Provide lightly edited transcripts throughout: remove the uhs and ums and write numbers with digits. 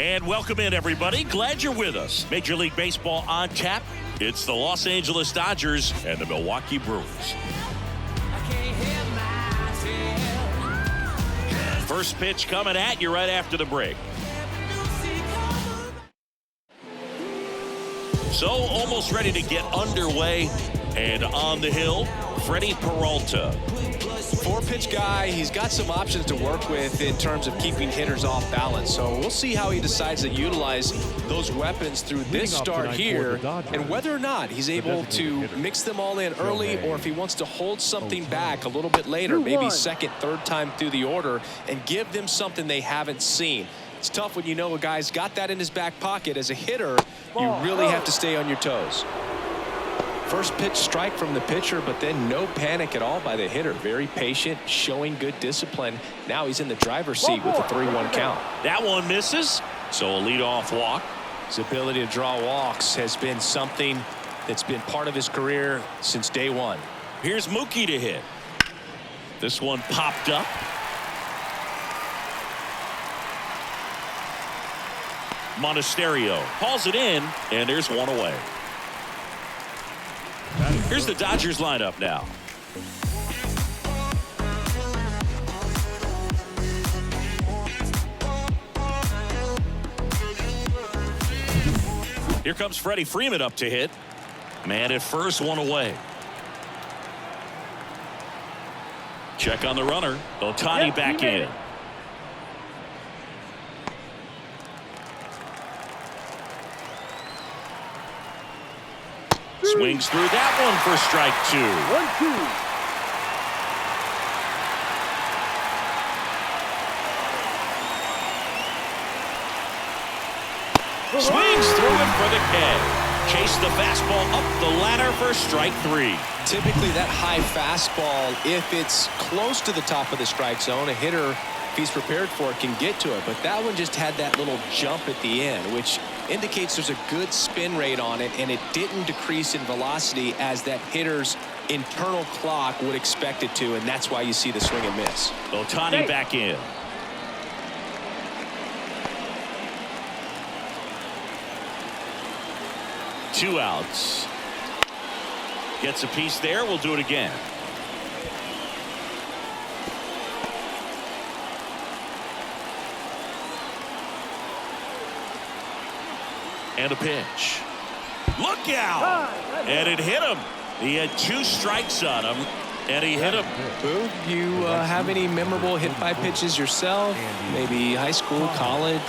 And welcome in, everybody. Glad you're with us. Major League Baseball on tap. It's the Los Angeles Dodgers and the Milwaukee Brewers. First pitch coming at you right after the break. So almost ready to get underway, and on the hill, Freddie Peralta. Four-pitch guy. He's got some options to work with in terms of keeping hitters off balance. So we'll see how he decides to utilize those weapons through this start here, and whether or not he's able to mix them all in early, or if he wants to hold something back a little bit later, maybe second, third time through the order, and give them something they haven't seen. It's tough when you know a guy's got that in his back pocket. As a hitter, you really have to stay on your toes. First pitch strike from the pitcher, but then no panic at all by the hitter. Very patient, showing good discipline. Now he's in the driver's seat with a 3-1 count. That one misses, so a leadoff walk. His ability to draw walks has been something that's been part of his career since day one. Here's Mookie to hit. This one popped up. Monasterio hauls it in, and there's one away. Here's the Dodgers lineup now. Here comes Freddie Freeman up to hit. Man at first, one away. Check on the runner. Ohtani back in. Swings through that one for strike 2. 1-2. Swings through it for the K. Chase the fastball up the ladder for strike 3. Typically that high fastball, if it's close to the top of the strike zone, a hitter, if he's prepared for it, can get to it. But that one just had that little jump at the end, which indicates there's a good spin rate on it, and it didn't decrease in velocity as that hitter's internal clock would expect it to, and that's why you see the swing and miss. Ohtani back in. Two outs. Gets a piece there. We'll do it again. And a pitch. Look out! And it hit him. He had 2 strikes on him, and he hit him. Boo, you have any memorable hit-by pitches yourself? Maybe high school, college?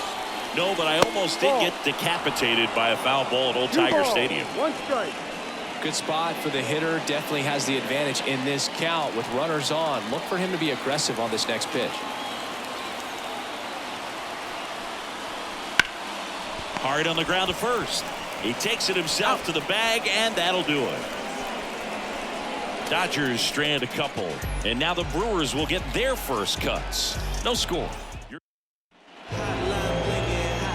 No, but I almost did get decapitated by a foul ball at Old Tiger Stadium. 1 strike. Good spot for the hitter. Definitely has the advantage in this count with runners on. Look for him to be aggressive on this next pitch. Hard on the ground to first. He takes it himself to the bag, and that'll do it. Dodgers strand a couple, and now the Brewers will get their first cuts. No score.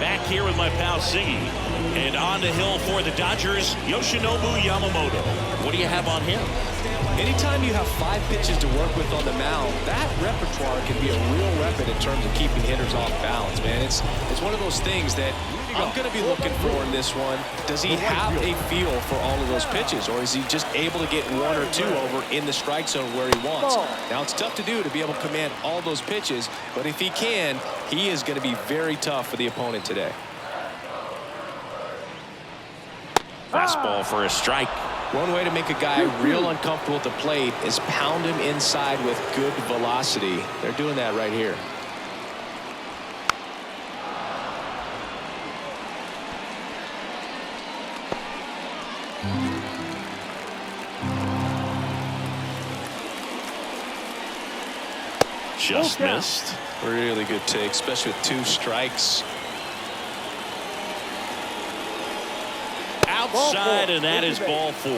Back here with my pal Siggy, and on the hill for the Dodgers, Yoshinobu Yamamoto. What do you have on him? Anytime you have 5 pitches to work with on the mound, that repertoire can be a real weapon in terms of keeping hitters off balance, man. It's one of those things that I'm going to be looking for in this one. Does he have a feel for all of those pitches, or is he just able to get 1 or 2 over in the strike zone where he wants? Now, it's tough to do to be able to command all those pitches, but if he can, he is going to be very tough for the opponent today. Fastball for a strike. One way to make a guy real uncomfortable at the plate is pound him inside with good velocity. They're doing that right here. Just missed. Really good take, especially with 2 strikes. Outside, and that is ball 4.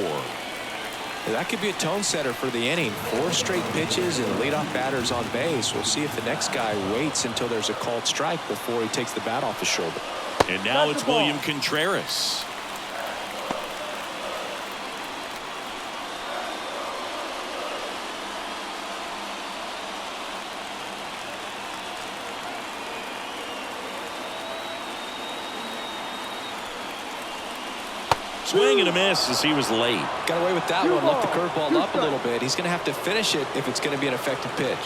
That could be a tone setter for the inning. 4 straight pitches and leadoff batters on base. We'll see if the next guy waits until there's a called strike before he takes the bat off his shoulder. And now it's William Contreras. Swing and a miss as he was late. Got away with that one. Left the curveball up a little bit. He's going to have to finish it if it's going to be an effective pitch.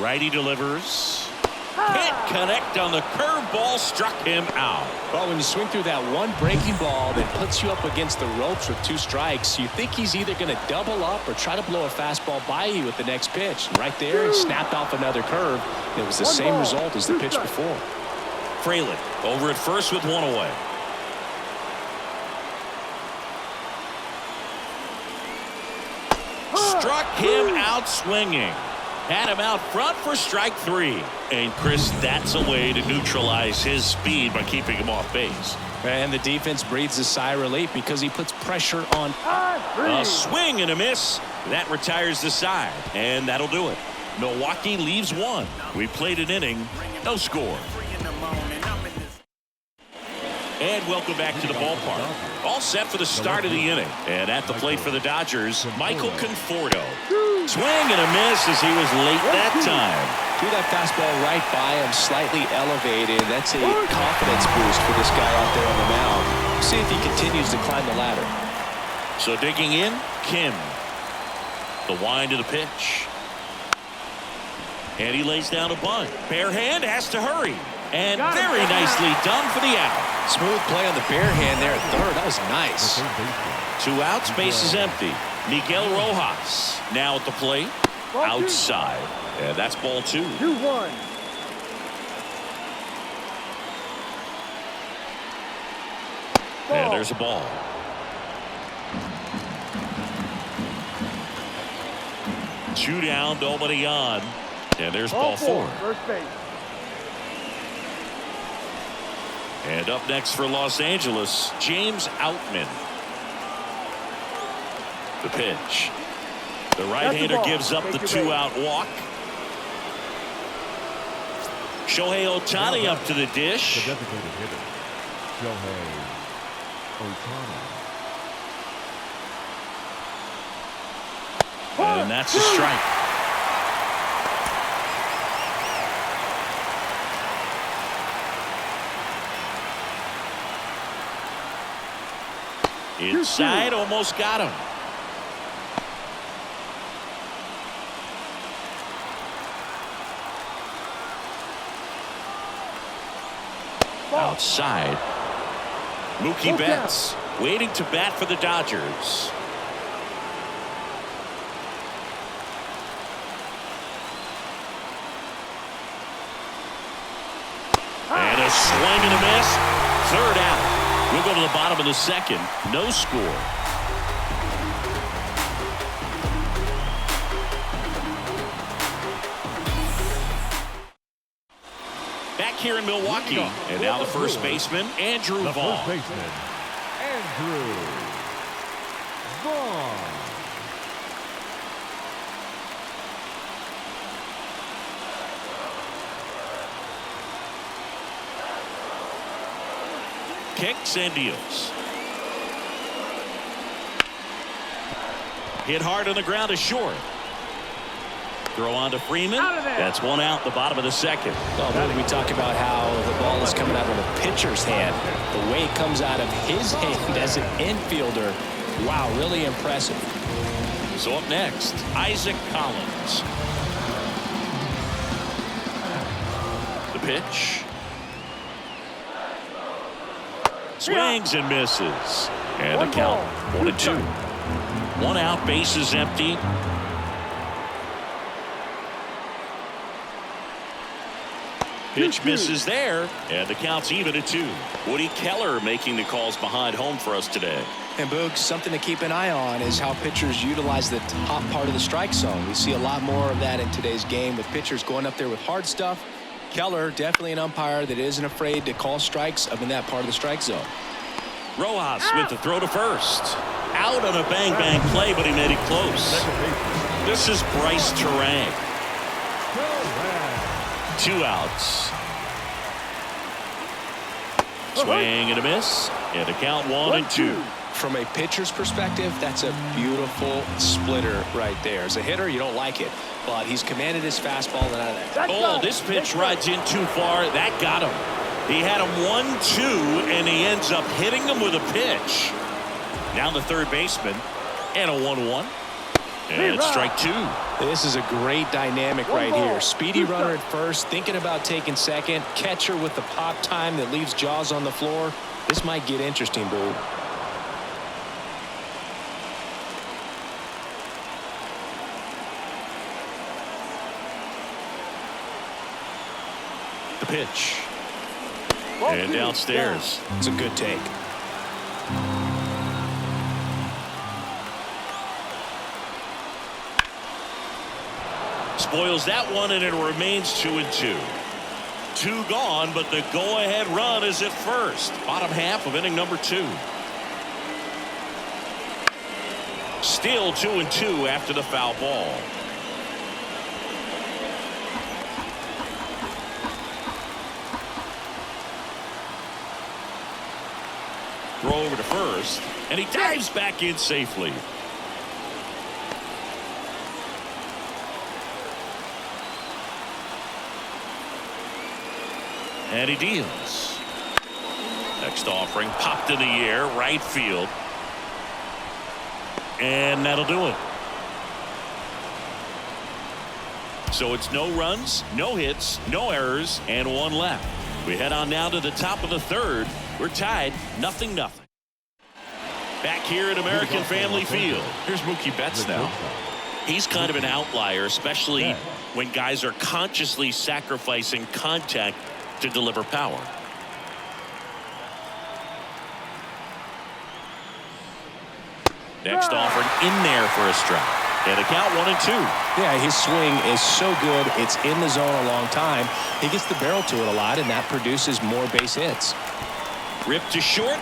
Righty delivers. Can't connect on the curveball, struck him out. Well, when you swing through that one breaking ball that puts you up against the ropes with 2 strikes, you think he's either going to double up or try to blow a fastball by you with the next pitch. Right there, he snapped off another curve. It was the same result as the pitch before. Fraley over at first with 1 away. Struck him out swinging. Had him out front for strike 3. And Chris, that's a way to neutralize his speed by keeping him off base. And the defense breathes a sigh of relief because he puts pressure on. A swing and a miss. That retires the side. And that'll do it. Milwaukee leaves 1. We played an inning. No score. And welcome back to the ballpark. All set for the start of the inning. And at the plate for the Dodgers, Michael Conforto. Swing and a miss as he was late that time. Threw that fastball right by him, slightly elevated. That's a confidence boost for this guy out there on the mound. See if he continues to climb the ladder. So digging in, Kim. The wind of the pitch. And he lays down a bunt. Bare hand has to hurry. And very nicely done for the out. Smooth play on the bare hand there at third. That was nice. 2 outs, base is empty. Miguel Rojas now at the plate. Outside. And that's ball 2. 2-1. And there's a ball. Two down, nobody on. And there's ball 4. First base. And up next for Los Angeles, James Outman. The pitch. The right-hander gives up the 2-out walk. Shohei Ohtani up to the dish. The designated hitter, Shohei Ohtani. And that's a strike. Inside, almost got him. Outside. Mookie Betts waiting to bat for the Dodgers. And a swing and a miss. 3rd out. We'll go to the bottom of the 2nd. No score. Back here in Milwaukee. And now the first baseman, Andrew Vaughn. First baseman, Andrew Vaughn. Kicks and deals. Hit hard on the ground to short. Throw on to Freeman. That's 1 out, the bottom of the 2nd. Well, we talk about how the ball is coming out of the pitcher's hand. The way it comes out of his hand as an infielder. Wow, really impressive. So up next, Isaac Collins. The pitch. Swings and misses. And the count 1-2. 1 out, bases empty. Pitch misses there, and the count's even at 2. Woody Keller making the calls behind home for us today. And Boog, something to keep an eye on is how pitchers utilize the top part of the strike zone. We see a lot more of that in today's game with pitchers going up there with hard stuff. Keller, definitely an umpire that isn't afraid to call strikes up in that part of the strike zone. Rojas with the throw to first. Out on a bang-bang play, but he made it close. This is Bryce Terang. 2 outs. Swing and a miss. And the count 1-2. From a pitcher's perspective, that's a beautiful splitter right there. As a hitter, you don't like it, but he's commanded his fastball and out of that. Oh, this pitch rides in too far. That got him. He had him 1-2, and he ends up hitting him with a pitch. Now the third baseman, and a 1-1. And it's strike two. This is a great dynamic right here. Speedy runner at first, thinking about taking second. Catcher with the pop time that leaves Jaws on the floor. This might get interesting, Boo. The pitch. And downstairs. It's a good take. Spoils that one, and it remains 2-2. Two gone, but the go-ahead run is at first. Bottom half of inning number 2. Still 2-2 after the foul ball. Throw over to first, and he dives back in safely. And he deals. Next offering popped in the air, right field. And that'll do it. So it's no runs, no hits, no errors, and one left. We head on now to the top of the third. We're tied 0-0. Back here at American Family Field. Here's Mookie Betts now. He's kind of an outlier, especially when guys are consciously sacrificing contact to deliver power. Next offering in there for a strike. And a count 1-2. Yeah, his swing is so good. It's in the zone a long time. He gets the barrel to it a lot, and that produces more base hits. Ripped to short.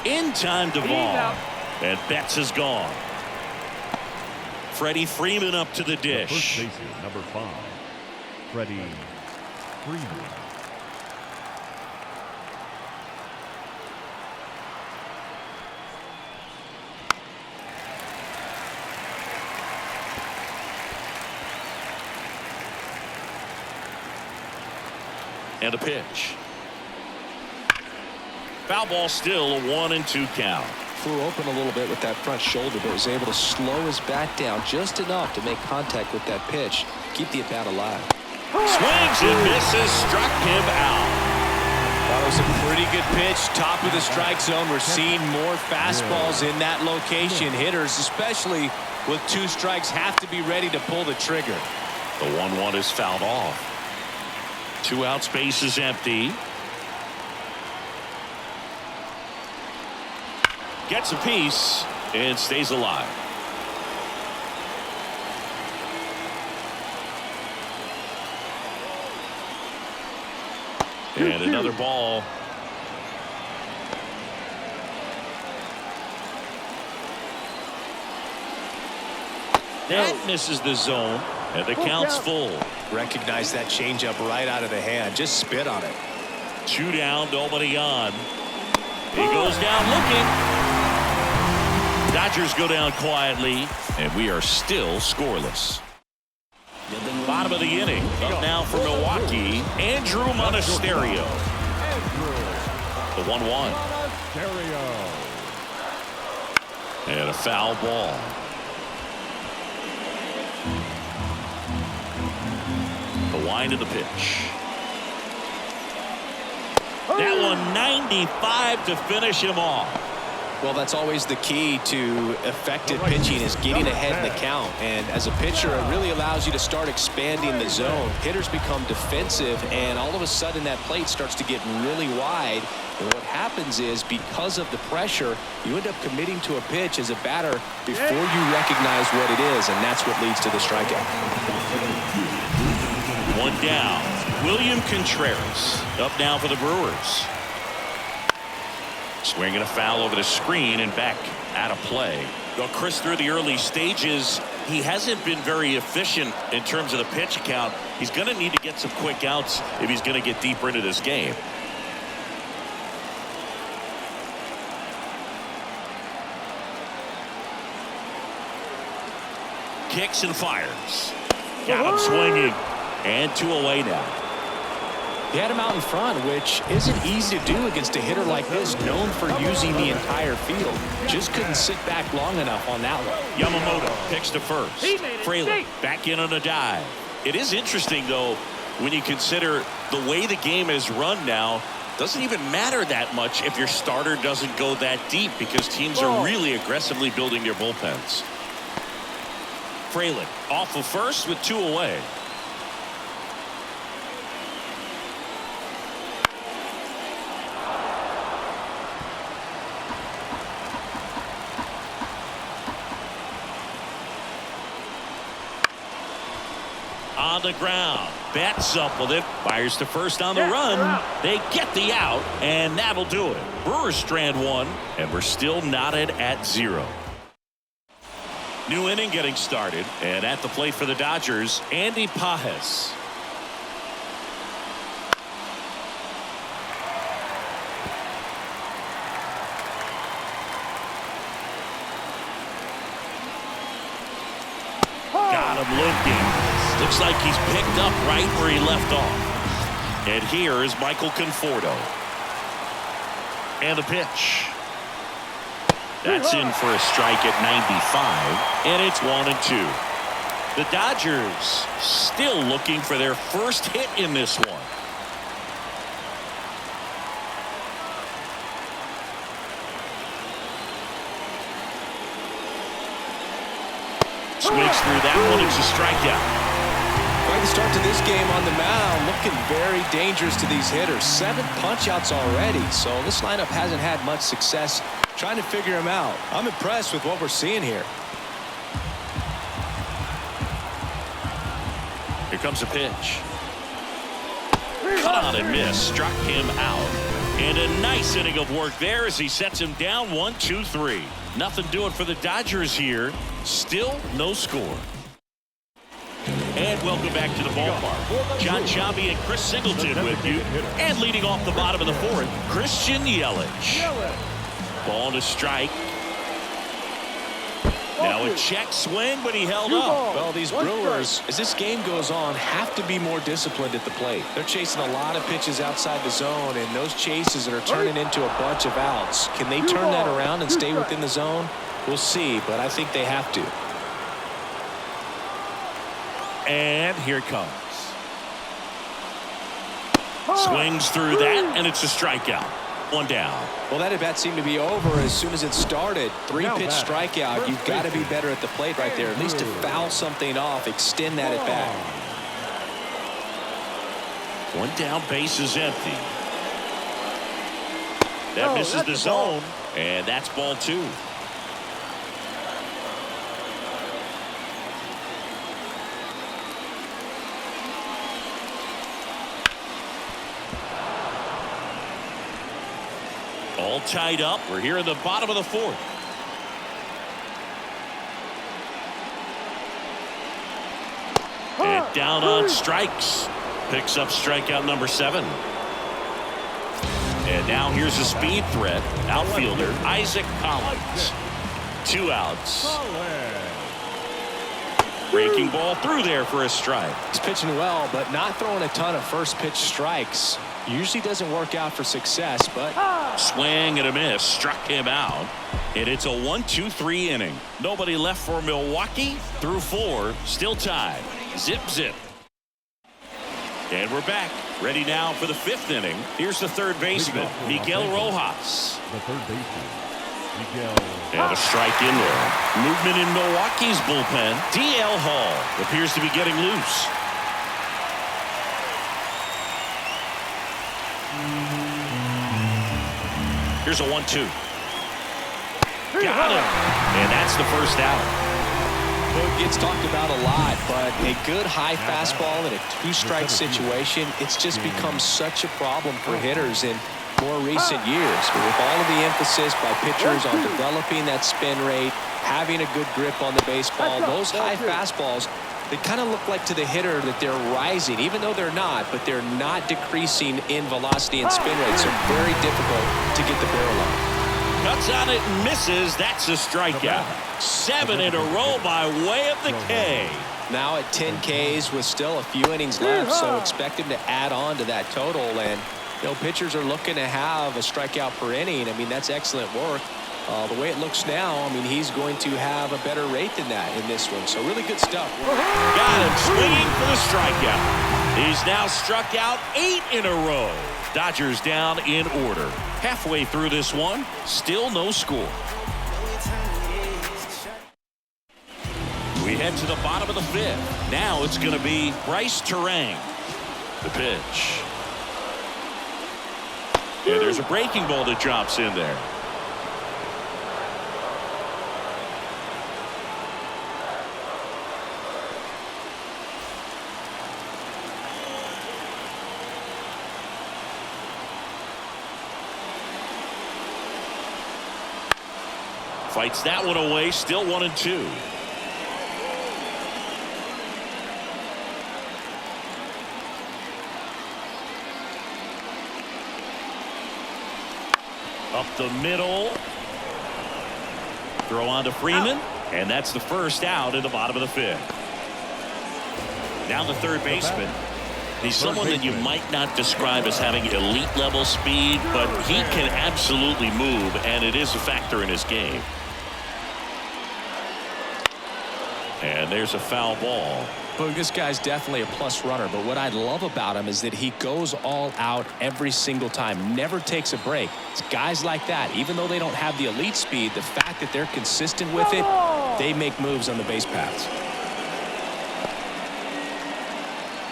In time to ball. And Betts is gone. Freddie Freeman up to the dish. First baseman, number 5, Freddie Freeman. And a pitch. Foul ball, still a 1-2 count. Flew open a little bit with that front shoulder, but was able to slow his bat down just enough to make contact with that pitch. Keep the at-bat alive. Swings and misses, struck him out. That was a pretty good pitch. Top of the strike zone. We're seeing more fastballs in that location. Hitters, especially with 2 strikes, have to be ready to pull the trigger. The 1-1 is fouled off. 2 outs, base is empty. Gets a piece and stays alive. And another ball. That misses the zone, and the count's full. Recognize that changeup right out of the hand. Just spit on it. 2 down, nobody on. He goes down looking. Dodgers go down quietly, and we are still scoreless. Bottom of the inning. Up now for Milwaukee, Andrew Monasterio. The 1-1. And a foul ball. The wind of the pitch. That one 95 to finish him off. Well, that's always the key to effective pitching, is getting ahead in the count. And as a pitcher, it really allows you to start expanding the zone. Hitters become defensive, and all of a sudden that plate starts to get really wide. And what happens is, because of the pressure, you end up committing to a pitch as a batter before you recognize what it is, and that's what leads to the strikeout. 1 down. William Contreras up now for the Brewers. Swinging a foul over the screen and back out of play. Well, Chris, through the early stages, he hasn't been very efficient in terms of the pitch count. He's going to need to get some quick outs if he's going to get deeper into this game. Kicks and fires. Got him swinging. And 2 away now. He had him out in front, which isn't easy to do against a hitter like this, known for using the entire field. Just couldn't sit back long enough on that one. Yamamoto picks to first. Fraley back in on a dive. It is interesting, though, when you consider the way the game is run now. Doesn't even matter that much if your starter doesn't go that deep, because teams are really aggressively building their bullpens. Fraley off of first with 2 away. On the ground, bats up with it, fires to first on the run. They get the out, and that'll do it. Brewers strand 1, and we're still knotted at 0. New inning getting started, and at the plate for the Dodgers, Andy Pages. Got him looking. Looks like he's picked up right where he left off. And here is Michael Conforto. And the pitch. That's in for a strike at 95, and it's 1-2. The Dodgers still looking for their first hit in this one. Swings through that one. It's a strikeout. Quite the start to this game on the mound. Looking very dangerous to these hitters. 7 punch-outs already, so this lineup hasn't had much success trying to figure him out. I'm impressed with what we're seeing here. Here comes a pitch. Cut on and miss. Struck him out. And a nice inning of work there as he sets him down 1-2-3. Nothing doing for the Dodgers here. Still no score. And welcome back to the ballpark. John Sciambi and Chris Singleton with you. And leading off the bottom of the 4th, Christian Yelich. Ball to strike. Now a check swing, but he held up. Well, these Brewers, as this game goes on, have to be more disciplined at the plate. They're chasing a lot of pitches outside the zone, and those chases are turning into a bunch of outs. Can they turn that around and stay within the zone? We'll see, but I think they have to. And here it comes. Swings through that, and it's a strikeout. 1 down. Well, that at-bat seemed to be over as soon as it started. 3-pitch strikeout. You've got to be better at the plate right there. At least to foul something off, extend that at-bat. 1 down, base is empty. That misses the zone, and that's ball 2. All tied up. We're here in the bottom of the 4th. And down on strikes. Picks up strikeout number 7. And now here's a speed threat. Outfielder Isaac Collins. 2 outs. Breaking ball through there for a strike. He's pitching well, but not throwing a ton of first pitch strikes. Usually doesn't work out for success, but swing and a miss. Struck him out. And it's a 1-2-3 inning. Nobody left for Milwaukee through 4. Still tied. Zip, zip. And we're back. Ready now for the 5th inning. Here's the third baseman, Miguel Rojas. The third baseman, Miguel. And a strike in there. Movement in Milwaukee's bullpen. DL Hall appears to be getting loose. Here's a 1-2. Got him. And that's the first out. Well, it gets talked about a lot, but a good high fastball in a 2-strike situation, it's just become such a problem for hitters in more recent years. But with all of the emphasis by pitchers on developing that spin rate, having a good grip on the baseball, those high fastballs, they kind of look like to the hitter that they're rising, even though they're not, but they're not decreasing in velocity and spin rate, so very difficult to get the barrel up. Cuts on it and misses. That's a strikeout. 7 in a row by way of the K. Now at 10 Ks with still a few innings left, so expect him to add on to that total. And pitchers are looking to have a strikeout per inning. I mean, that's excellent work. The way it looks now, I mean, he's going to have a better rate than that in this one. So really good stuff. Got him swinging for the strikeout. He's now struck out 8 in a row. Dodgers down in order. Halfway through this one, still no score. We head to the bottom of the 5th. Now it's going to be Bryce Terang. The pitch. And there's a breaking ball that drops in there. Fights that one away, still 1-2. Up the middle. Throw on to Freeman. And that's the first out in the bottom of the 5th. Now the third baseman. He's someone that you might not describe as having elite level speed, but he can absolutely move, and it is a factor in his game. And there's a foul ball. Well, this guy's definitely a plus runner, but what I love about him is that he goes all out every single time, never takes a break. It's guys like that, even though they don't have the elite speed, the fact that they're consistent with it, they make moves on the base paths.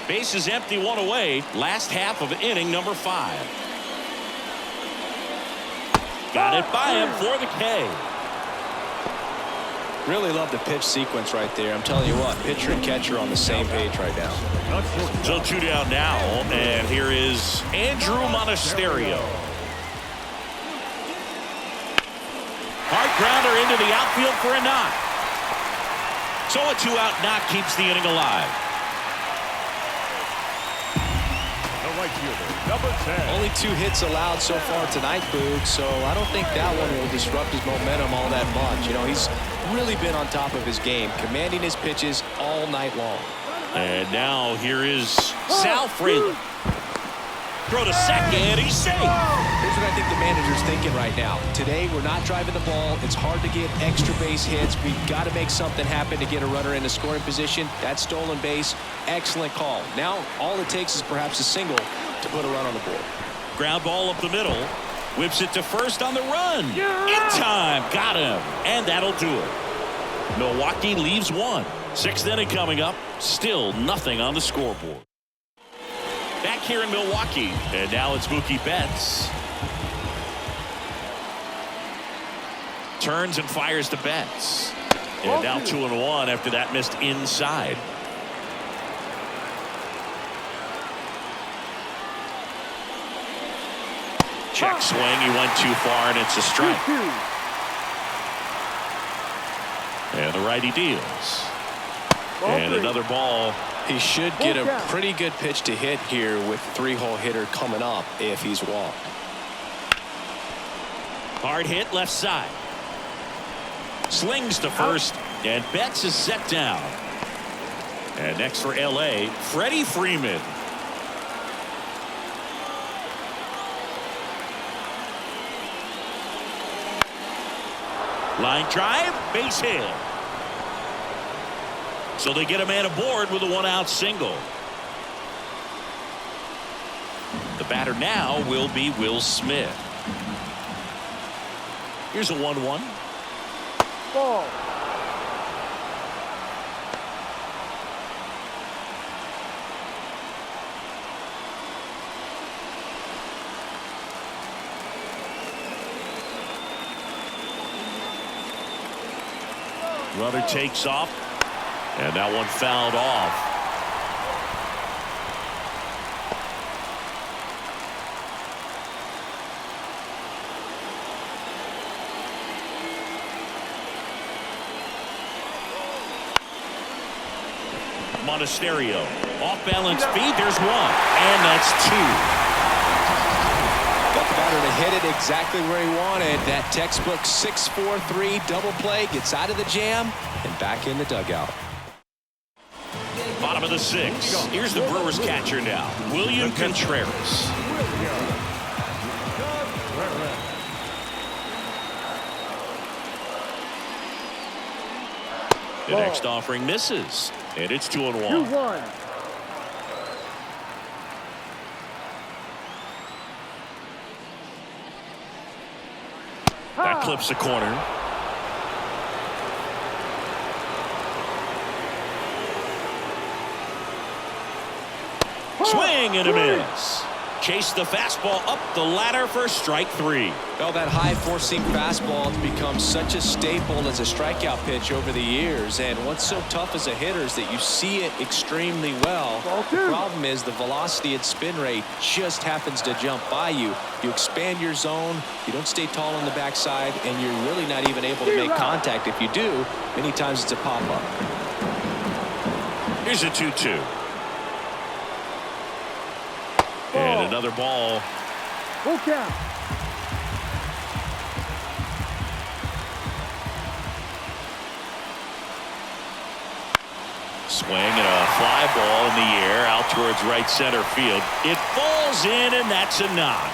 Base is empty, one away. Last half of inning number 5. Got it by him for the K. Really love the pitch sequence right there. I'm telling you what, pitcher and catcher on the same page right now. So 2 down now, and here is Andrew Monasterio. Hard grounder into the outfield for a knock. So a 2-out knock keeps the inning alive. Number 10. Only 2 hits allowed so far tonight, Boog, so I don't think that one will disrupt his momentum all that much. He's really been on top of his game, commanding his pitches all night long. And now here is Sal Frelick. Throw to second, he's safe. Here's what I think the manager's thinking right now. Today, we're not driving the ball. It's hard to get extra base hits. We've got to make something happen to get a runner in a scoring position. That stolen base, excellent call. Now, all it takes is perhaps a single to put a run on the board. Ground ball up the middle. Whips it to first on the run. In time. Got him. And that'll do it. Milwaukee leaves 1. 6th inning coming up. Still nothing on the scoreboard. Back here in Milwaukee. And now it's Mookie Betts. Turns and fires to Betts. And now 2-1 after that missed inside. Check swing. He went too far, and it's a strike. And the righty deals. And another ball. He should get a pretty good pitch to hit here with 3-hole hitter coming up if he's walked. Hard hit left side. Slings to first, and Betts is set down. And next for L.A., Freddie Freeman. Line drive, base hit. So they get a man aboard with a 1-out single. The batter now will be Will Smith. Here's a 1-1. Ball. Runner takes off, and that one fouled off. Monasterio off balance feed. There's 1, and that's 2. Got the batter to hit it exactly where he wanted. That textbook 6-4-3 double play, gets out of the jam and back in the dugout. Bottom of the 6th. Here's the Brewers catcher now, William Contreras. The next offering misses, and it's 2-1. 2-1. That clips the corner. Swing and a miss. Chase the fastball up the ladder for strike 3. Well, that high four-seam fastball has become such a staple as a strikeout pitch over the years. And what's so tough as a hitter is that you see it extremely well. The problem is the velocity and spin rate just happens to jump by you. You expand your zone, you don't stay tall on the backside, and you're really not even able to make contact. If you do, many times it's a pop-up. Here's a 2-2. And another ball. Full count. Swing and a fly ball in the air out towards right center field. It falls in, and that's a knock.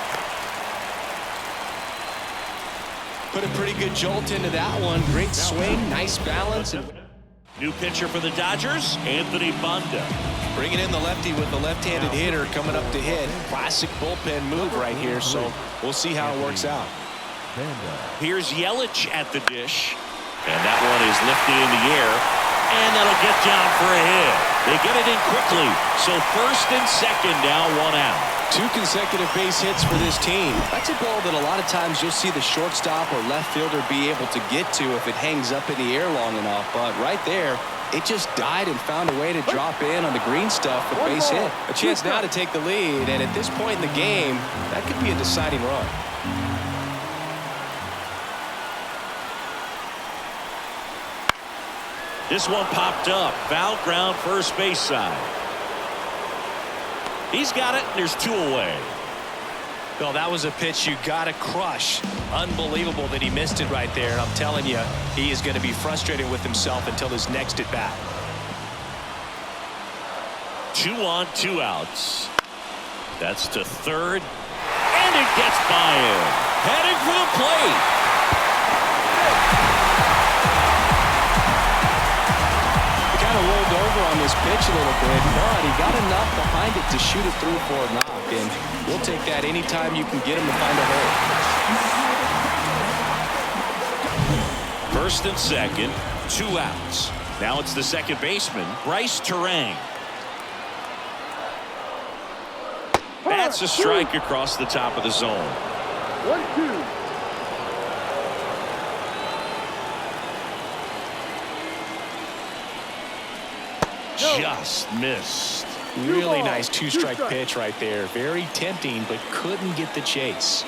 Put a pretty good jolt into that one. Great swing, nice balance. New pitcher for the Dodgers, Anthony Banda. Bringing in the lefty with the left-handed hitter coming up to hit. Classic bullpen move right here, so we'll see how it works out. Here's Yelich at the dish, and that one is lifted in the air, and that'll get down for a hit. They get it in quickly, so first and second now, 1 out. 2 consecutive base hits for this team. That's a ball that a lot of times you'll see the shortstop or left fielder be able to get to if it hangs up in the air long enough, but right there, it just died and found a way to drop in on the green stuff for base hit. A chance now to take the lead, and at this point in the game, that could be a deciding run. This one popped up. Foul ground first base side. He's got it, and there's 2 away. Well, that was a pitch you got to crush. Unbelievable that he missed it right there. I'm telling you, he is going to be frustrated with himself until his next at bat. 2 on, 2 outs. That's to third, and it gets by him. Heading for the plate. Rolled over on this pitch a little bit, but he got enough behind it to shoot it through for a knock, and we'll take that anytime you can get him to find a hole. First and second, 2 outs. Now it's the second baseman, Bryce Terang. That's a strike across the top of the zone. 1-2. Just missed. Really nice 2-strike pitch right there. Very tempting, but couldn't get the chase.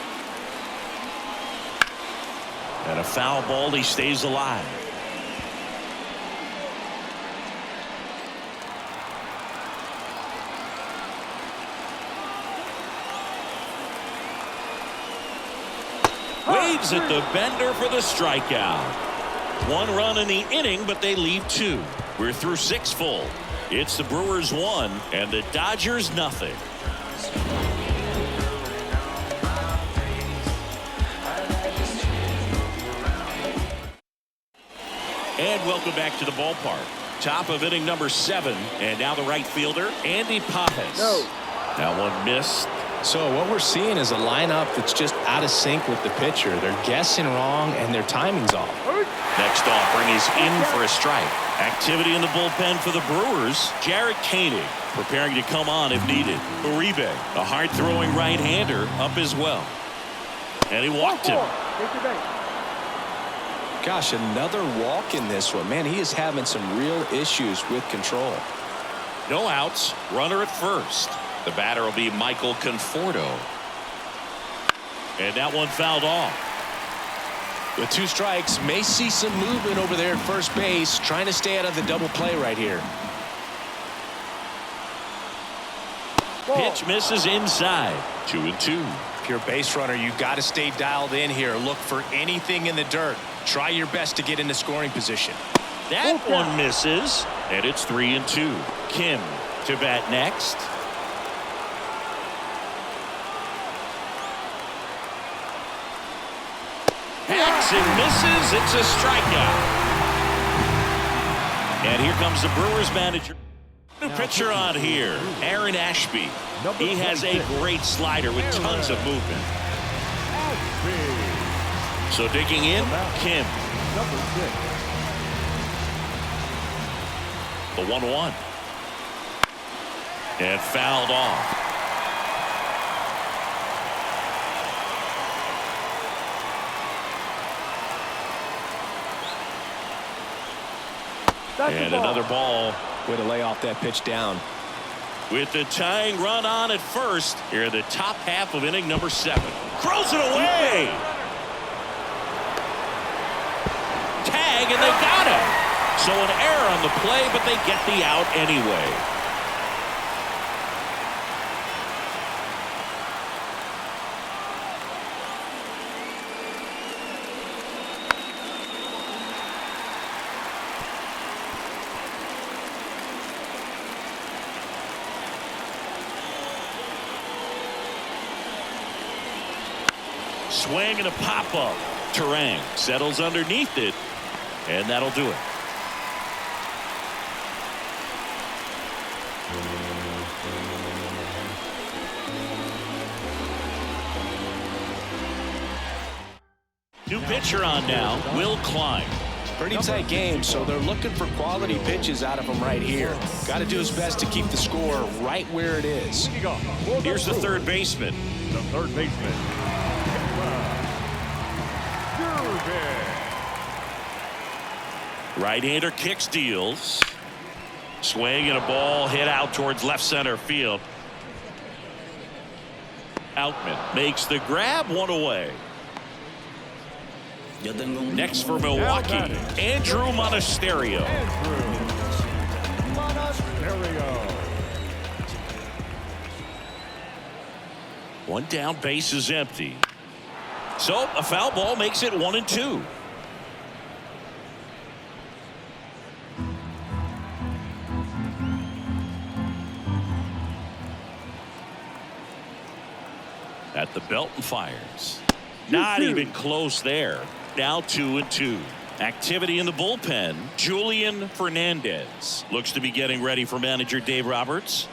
And a foul ball, he stays alive. Waves at the bender for the strikeout. 1 run in the inning, but they leave 2. We're through 6 full. It's the Brewers 1 and the Dodgers nothing. And welcome back to the ballpark. Top of inning number 7, and now the right fielder, Andy Pajes. No. That one missed. So what we're seeing is a lineup that's just out of sync with the pitcher. They're guessing wrong, and their timing's off. Next offering is in for a strike. Activity in the bullpen for the Brewers. Jarred Koenig preparing to come on if needed. Uribe, a hard-throwing right-hander, up as well. And he walked him. Gosh, another walk in this one. Man, he is having some real issues with control. No outs. Runner at first. The batter will be Michael Conforto. And that one fouled off. With 2 strikes, may see some movement over there at first base, trying to stay out of the double play right here. Pitch misses inside. 2-2. If you're a base runner, you got to stay dialed in here. Look for anything in the dirt. Try your best to get into scoring position. That one misses, And it's 3-2. Kim to bat next. Hacks and misses. It's a strikeout. And here comes the Brewers manager. New pitcher on here, Aaron Ashby. He has a great slider with tons of movement. So digging in, Kim. Number 6. The 1-1. And fouled off. And another ball. Way to lay off that pitch down. With the tying run on at first, here the top half of inning number 7. Throws it away. Tag, and they got him. So an error on the play, but they get the out anyway. Swing and a pop-up. Terang settles underneath it, and that'll do it. New pitcher on now, Will Klein. Pretty tight game, so they're looking for quality pitches out of him right here. Got to do his best to keep the score right where it is. Here's the third baseman. The third baseman. Right-hander kicks, deals. Swing and a ball hit out towards left center field. Outman makes the grab, one away. Next for Milwaukee, Andrew Monasterio. One down, base is empty. So a foul ball makes it 1-2. At the belt and fires. Not even close there. Now 2-2. Activity in the bullpen. Julian Fernandez looks to be getting ready for manager Dave Roberts.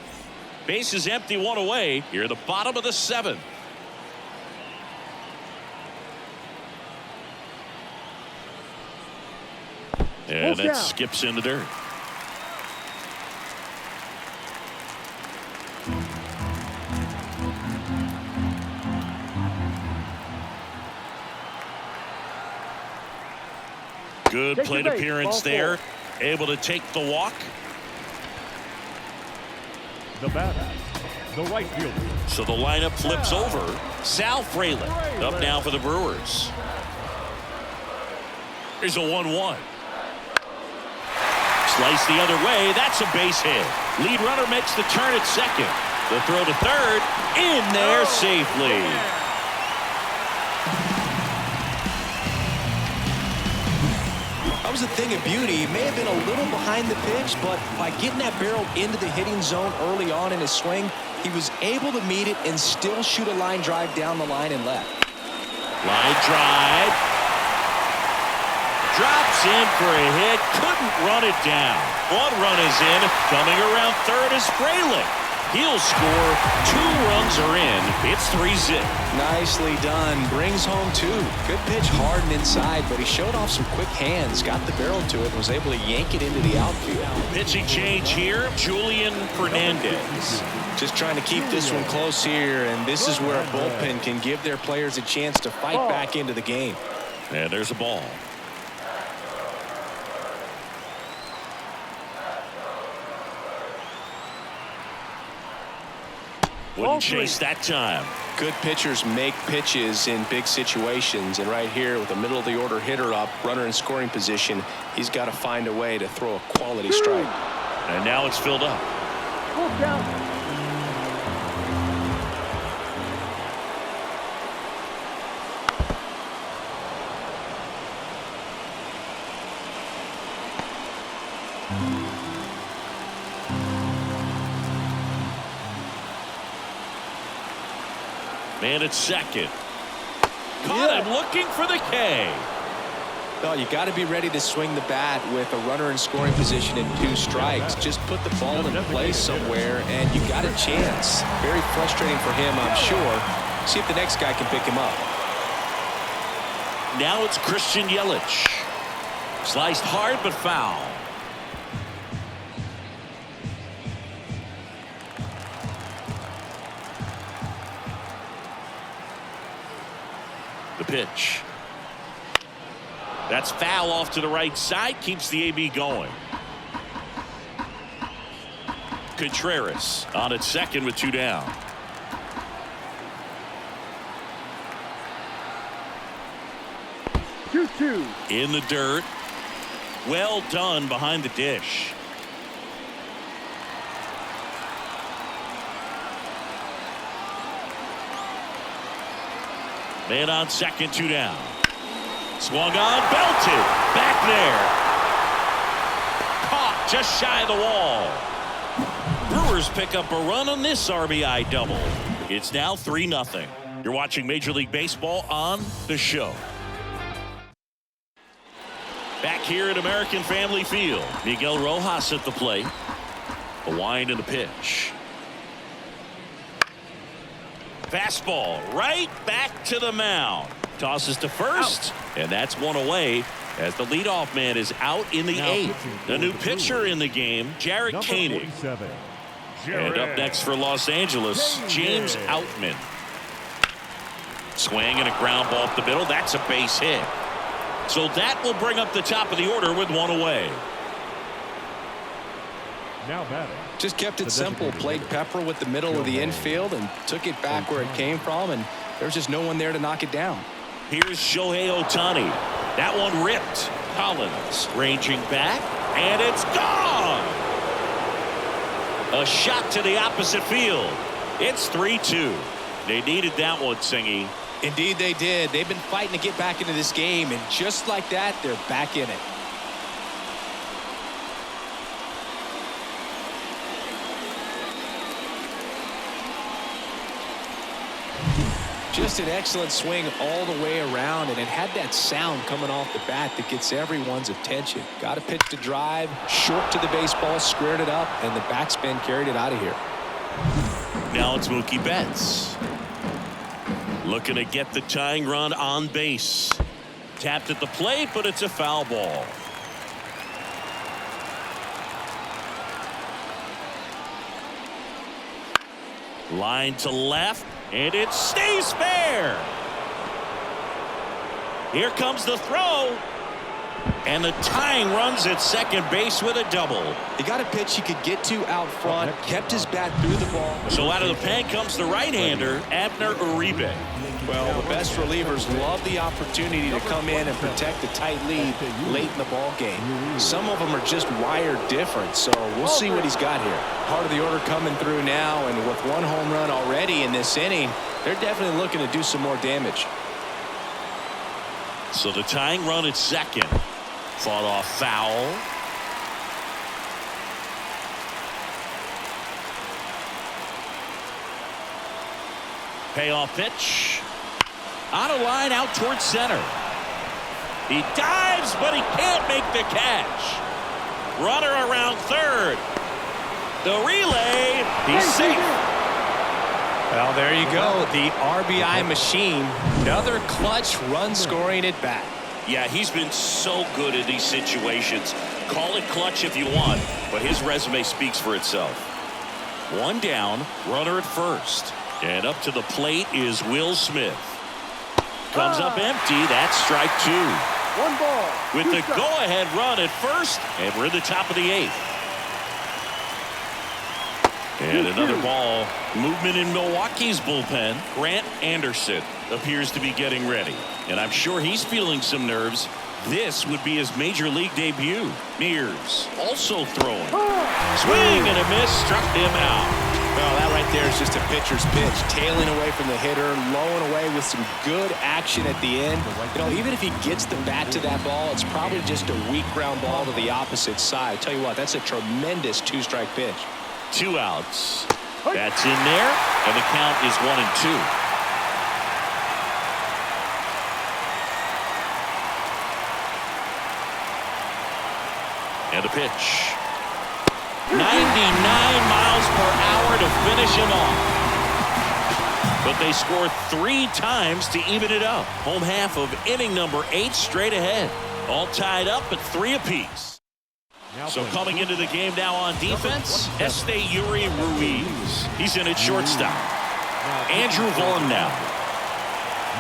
Base is empty, one away. Here at the bottom of the 7th. And that skips in the dirt. Good plate appearance there. Able to take the walk. The batter, the right fielder. So the lineup flips over. Sal Fralin up now for the Brewers. Here's a 1-1. Slice the other way. That's a base hit. Lead runner makes the turn at second. The throw to third. In there safely. That was a thing of beauty. He may have been a little behind the pitch, but by getting that barrel into the hitting zone early on in his swing, he was able to meet it and still shoot a line drive down the line and left. Line drive. Drops in for a hit. Couldn't run it down. One run is in. Coming around third is Fralin. He'll score. 2 runs are in. It's 3-zip. Nicely done. Brings home 2. Good pitch hard and inside, but he showed off some quick hands, got the barrel to it, and was able to yank it into the outfield. Pitching change here. Julian Fernandez. Just trying to keep this one close here, and this is where a bullpen can give their players a chance to fight back into the game. And there's a ball. Wouldn't chase that time. Good pitchers make pitches in big situations, and right here with a middle of the order hitter up, runner in scoring position, he's got to find a way to throw a quality strike. And now it's filled up. Full count. And it's second. Caught him looking for the K. No, you got to be ready to swing the bat with a runner in scoring position and 2 strikes. Just put the ball in place somewhere, and you got a chance. Very frustrating for him, I'm sure. See if the next guy can pick him up. Now it's Christian Yelich. Sliced hard but foul. The pitch. That's foul off to the right side. Keeps the AB going. Contreras on at second with 2 down. Two. In the dirt. Well done behind the dish. Man on second, 2 down. Swung on, belted. Back there. Caught just shy of the wall. Brewers pick up a run on this RBI double. It's now 3-0. You're watching Major League Baseball on The Show. Back here at American Family Field, Miguel Rojas at the plate. The wind and the pitch. Fastball right back to the mound. Tosses to first, and that's one away as the leadoff man is out in the 8th. The new pitcher in the game, Jarrett Koenig. And up next for Los Angeles, James Outman. Swing and a ground ball up the middle. That's a base hit. So that will bring up the top of the order with 1 away. Now batting. Just kept it simple. Played Pepper with the middle of the infield and took it back where it came from, and there's just no one there to knock it down. Here's Shohei Ohtani. That one ripped. Collins ranging back, and it's gone. A shot to the opposite field. It's 3-2. They needed that one, Singy. Indeed they did. They've been fighting to get back into this game, and just like that, they're back in it. Just an excellent swing all the way around, and it had that sound coming off the bat that gets everyone's attention. Got a pitch to drive, short to the baseball, squared it up, and the backspin carried it out of here. Now it's Mookie Betts. Looking to get the tying run on base. Tapped at the plate, but it's a foul ball. Line to left, and it stays fair. Here comes the throw. And the tying runs at second base with a double. He got a pitch he could get to out front, kept his bat through the ball. So out of the pen comes the right-hander, Abner Uribe. Well, the best relievers love the opportunity to come in and protect the tight lead late in the ball game. Some of them are just wired different, so we'll see what he's got here. Part of the order coming through now, and with 1 home run already in this inning, they're definitely looking to do some more damage. So the tying run at second. Fought off foul. Payoff pitch. On a line out towards center. He dives, but he can't make the catch. Runner around third. The relay. He's safe. Well, there you go. The RBI machine. Another clutch run scoring at bat. Yeah, he's been so good in these situations. Call it clutch if you want, but his resume speaks for itself. 1 down, runner at first. And up to the plate is Will Smith. Comes up empty. That's strike 2. 1 ball. With the go-ahead run at first, and we're in the top of the 8th. And another ball. Movement in Milwaukee's bullpen. Grant Anderson appears to be getting ready. And I'm sure he's feeling some nerves. This would be his major league debut. Mears also throwing. Swing and a miss. Struck him out. Well, that right there is just a pitcher's pitch. Tailing away from the hitter. Lowing away with some good action at the end. You know, even if he gets the bat to that ball, it's probably just a weak ground ball to the opposite side. I tell you what, that's a tremendous 2-strike pitch. 2 outs. That's in there, and the count is 1-2. And a pitch. 99 miles per hour to finish him off. But they score 3 times to even it up. Home half of inning number 8 straight ahead. All tied up at 3 apiece. So coming into the game now on defense, Yuri Ruiz. He's in at shortstop. Andrew Vaughn now.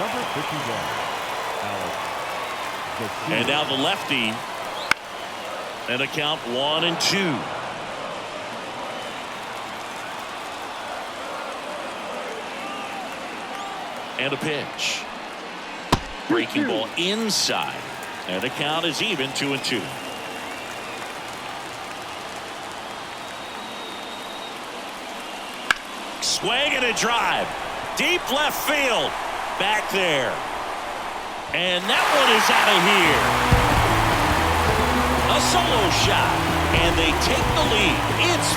Number 51, Alex. And now the lefty. And a count 1-2. And a pitch. Breaking ball inside. And the count is even 2-2. Swing and a drive. Deep left field. Back there. And that one is out of here. A solo shot. And they take the lead. It's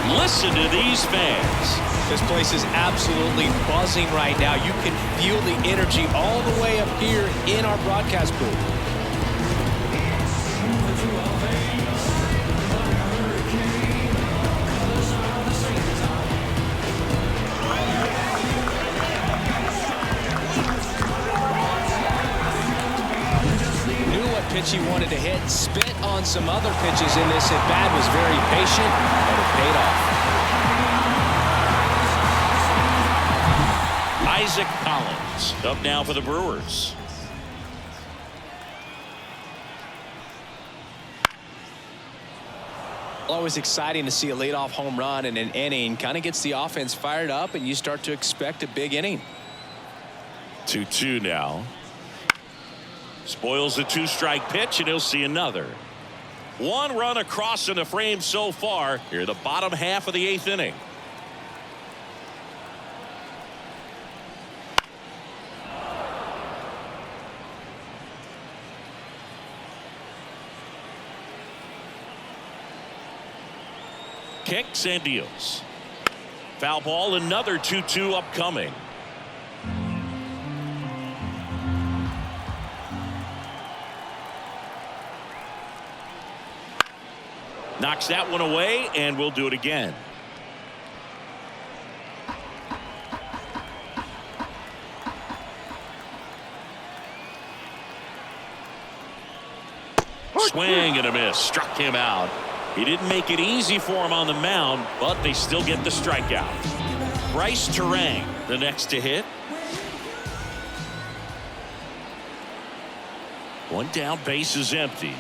4-3. Listen to these fans. This place is absolutely buzzing right now. You can feel the energy all the way up here in our broadcast booth. Pitch he wanted to hit, spit on some other pitches in this at bat, was very patient, and it paid off. Isaac Collins up now for the Brewers. Always exciting to see a leadoff home run in an inning. Kind of gets the offense fired up, and you start to expect a big inning. 2-2 now. Spoils the 2-strike pitch, and he'll see another. 1 run across in the frame so far. Here the bottom half of the 8th inning. Kicks and deals. Foul ball, another 2-2 upcoming. Knocks that one away, and we'll do it again. Swing and a miss. Struck him out. He didn't make it easy for him on the mound, but they still get the strikeout. Bryce Terang, the next to hit. 1 down, base is empty.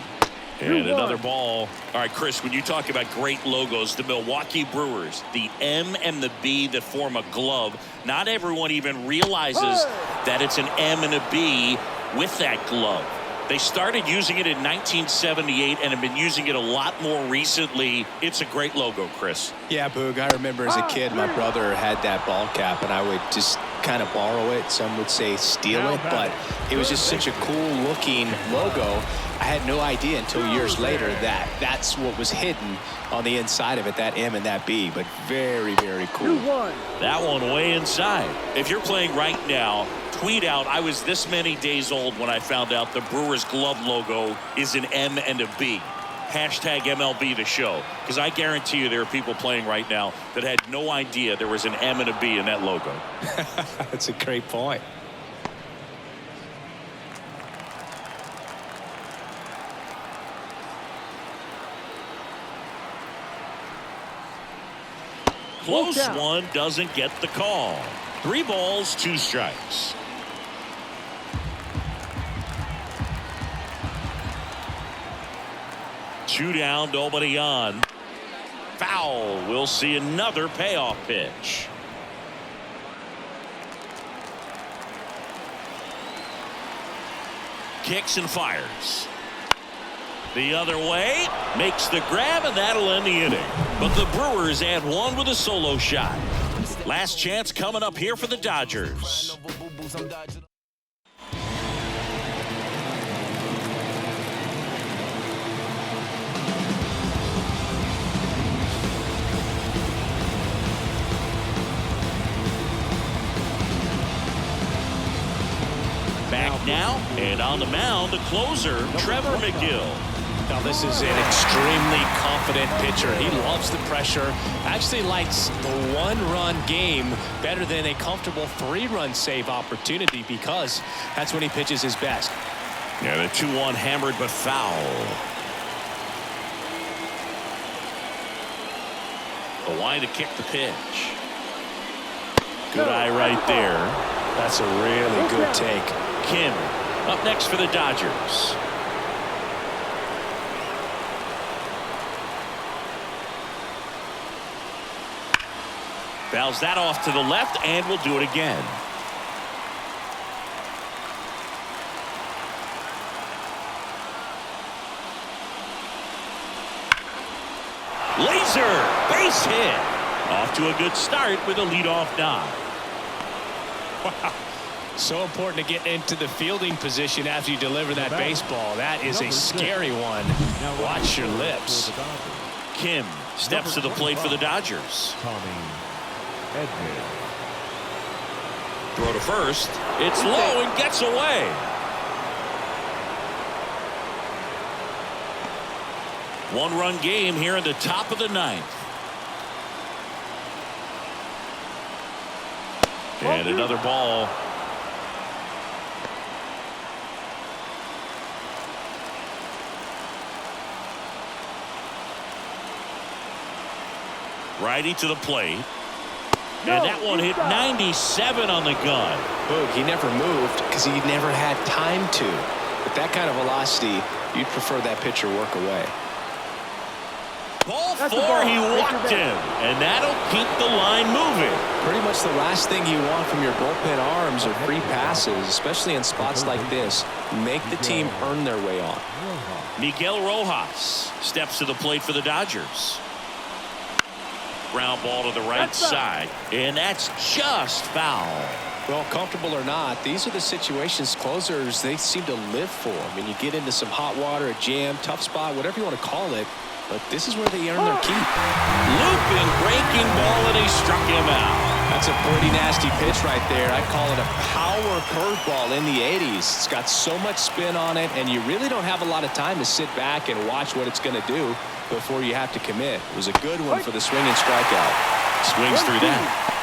And another ball. All right, Chris, when you talk about great logos, the Milwaukee Brewers, the M and the B that form a glove, not everyone even realizes that it's an M and a B with that glove. They started using it in 1978 and have been using it a lot more recently. It's a great logo, Chris. Yeah, Boog, I remember as a kid, my brother had that ball cap, and I would just kind of borrow it. Some would say steal it, but it was just such a cool looking logo. I had no idea until years later that that's what was hidden on the inside of it, that M and that B, but very, very cool. That one way inside. If you're playing right now, tweet out, I was this many days old when I found out the Brewers glove logo is an M and a B. Hashtag MLB the show. Because I guarantee you there are people playing right now that had no idea there was an M and a B in that logo. That's a great point. Close one, doesn't get the call. 3 balls, 2 strikes. Two down, nobody on. Foul. We'll see another payoff pitch. Kicks and fires. The other way, makes the grab, and that'll end the inning. But the Brewers add 1 with a solo shot. Last chance coming up here for the Dodgers. Back now, and on the mound, the closer, Trevor McGill. Now this is an extremely confident pitcher. He loves the pressure. Actually likes the one-run game better than a comfortable three-run save opportunity because that's when he pitches his best. Yeah, the 2-1 hammered but foul. The line to kick the pitch. Good eye right there. That's a really good take. Kim up next for the Dodgers. Fouls that off to the left and will do it again. Laser base hit. Off to a good start with a leadoff dive. Wow. So important to get into the fielding position after you deliver that baseball. That is a scary one. Watch your lips. Kim steps to the plate for the Dodgers. Throw to first. It's low and gets away. One-run game here in the top of the ninth. And another ball. Righty to the plate. And that one hit 97 on the gun. Boog, he never moved because he never had time to. With that kind of velocity, you'd prefer that pitcher work away. Ball 4, he walked him. And that'll keep the line moving. Pretty much the last thing you want from your bullpen arms are free passes, especially in spots like this. Make the team earn their way on. Miguel Rojas steps to the plate for the Dodgers. Ground ball to the right side, and that's just foul. Well, comfortable or not, these are the situations closers they seem to live for. I mean, you get into some hot water, a jam, tough spot, whatever you want to call it, but this is where they earn their keep. Looping, breaking ball, and he struck him out. That's a pretty nasty pitch right there. I call it a power curveball in the 80s. It's got so much spin on it, and you really don't have a lot of time to sit back and watch what it's going to do before you have to commit. It was a good one for the swing and strikeout. Swings through that.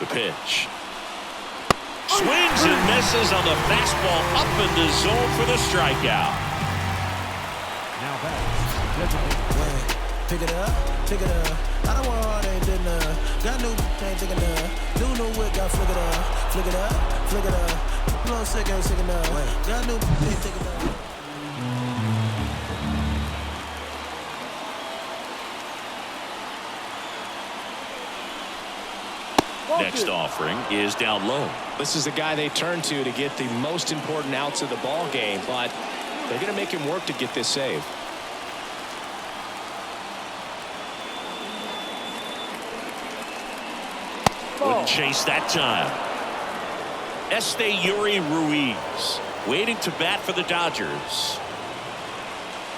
The pitch. Swings and misses on the fastball up in the zone for the strikeout. Now back. Pick it up, pick it up. I don't want hard, ain't did none. Got new, ain't thinking none. New whip, got flick it up, flick it up, flick it up. Blow sick, ain't sick enough. Got new, ain't thinking none. Next offering is down low. This is the guy they turn to get the most important outs of the ball game, but they're going to make him work to get this save. Wouldn't chase that time. Yuri Ruiz waiting to bat for the Dodgers.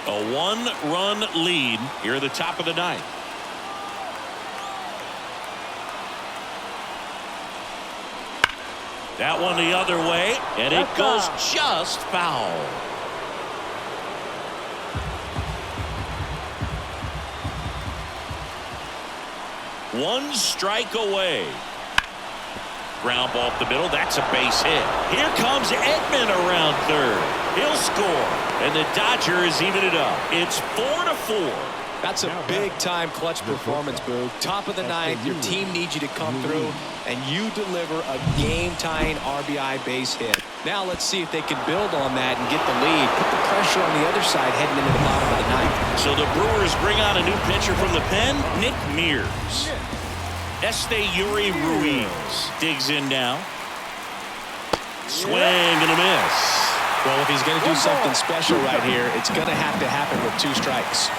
A one-run lead here at the top of the ninth. That one the other way, and it goes just foul. One strike away. Ground ball up the middle. That's a base hit. Here comes Edman around third. He'll score, and the Dodgers even it up. It's 4-4. That's a big-time clutch performance, Boog. Top of the ninth, your team needs you to come through, and you deliver a game-tying RBI base hit. Now let's see if they can build on that and get the lead. Put the pressure on the other side heading into the bottom of the ninth. So the Brewers bring on a new pitcher from the pen, Nick Mears. Yuri Ruiz digs in now. Swing and a miss. Well, if he's going to do something special right here, it's going to have to happen with 2 strikes.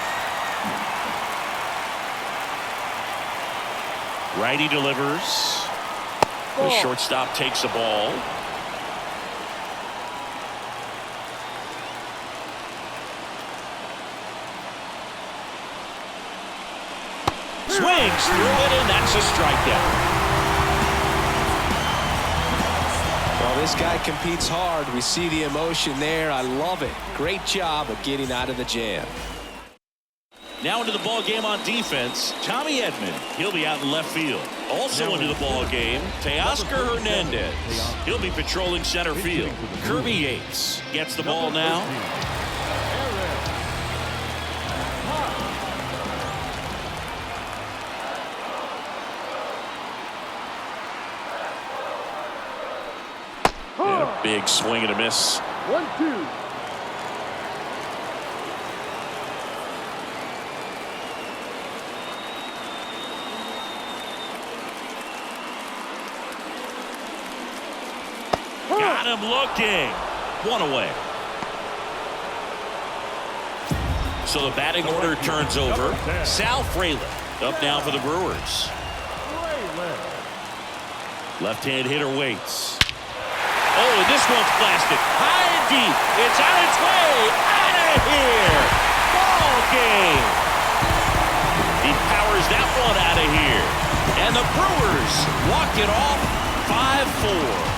Righty delivers. The shortstop takes the ball. Swings through it, and that's a strikeout. Well, this guy competes hard. We see the emotion there. I love it. Great job of getting out of the jam. Now into the ball game on defense, Tommy Edman. He'll be out in left field. Also into the ball game, Teoscar Hernandez. He'll be patrolling center field. Kirby Yates gets the ball now. And a big swing and a miss. 1-2. Got him looking. One away. So the batting order turns over. Sal Frelick up now for the Brewers. Left-hand hitter waits. Oh, and this one's blasted. High and deep. It's on its way. Out of here. Ball game. He powers that one out of here. And the Brewers walk it off 5-4.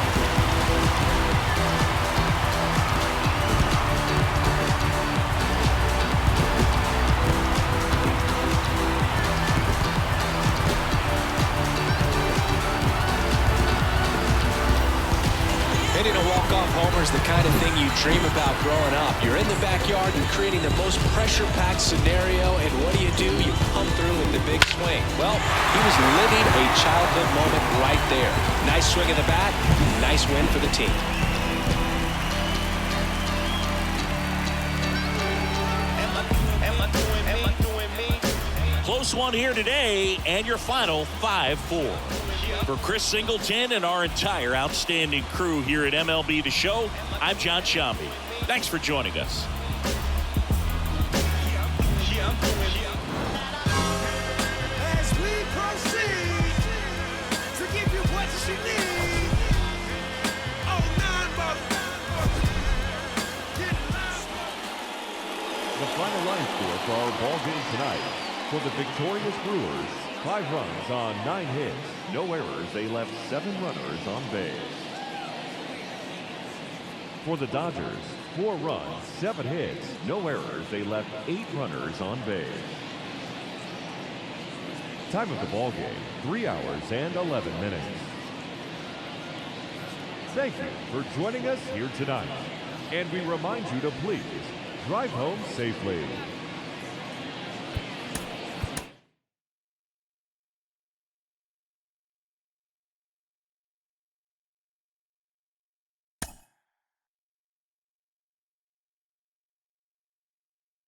Hitting a walk-off homer is the kind of thing you dream about growing up. You're in the backyard and creating the most pressure-packed scenario, and what do? You pump through with the big swing. Well, he was living a childhood moment right there. Nice swing of the bat, nice win for the team. Close one here today, and your final 5-4. For Chris Singleton and our entire outstanding crew here at MLB The Show, I'm John Shambi. Thanks for joining us. As we proceed to give you what you need. Oh, The final line score for our ball game tonight. For the victorious Brewers, 5 runs on 9 hits, no errors. They left 7 runners on base. For the Dodgers, 4 runs, 7 hits, no errors. They left 8 runners on base. Time of the ball game, 3 hours and 11 minutes. Thank you for joining us here tonight. And we remind you to please drive home safely.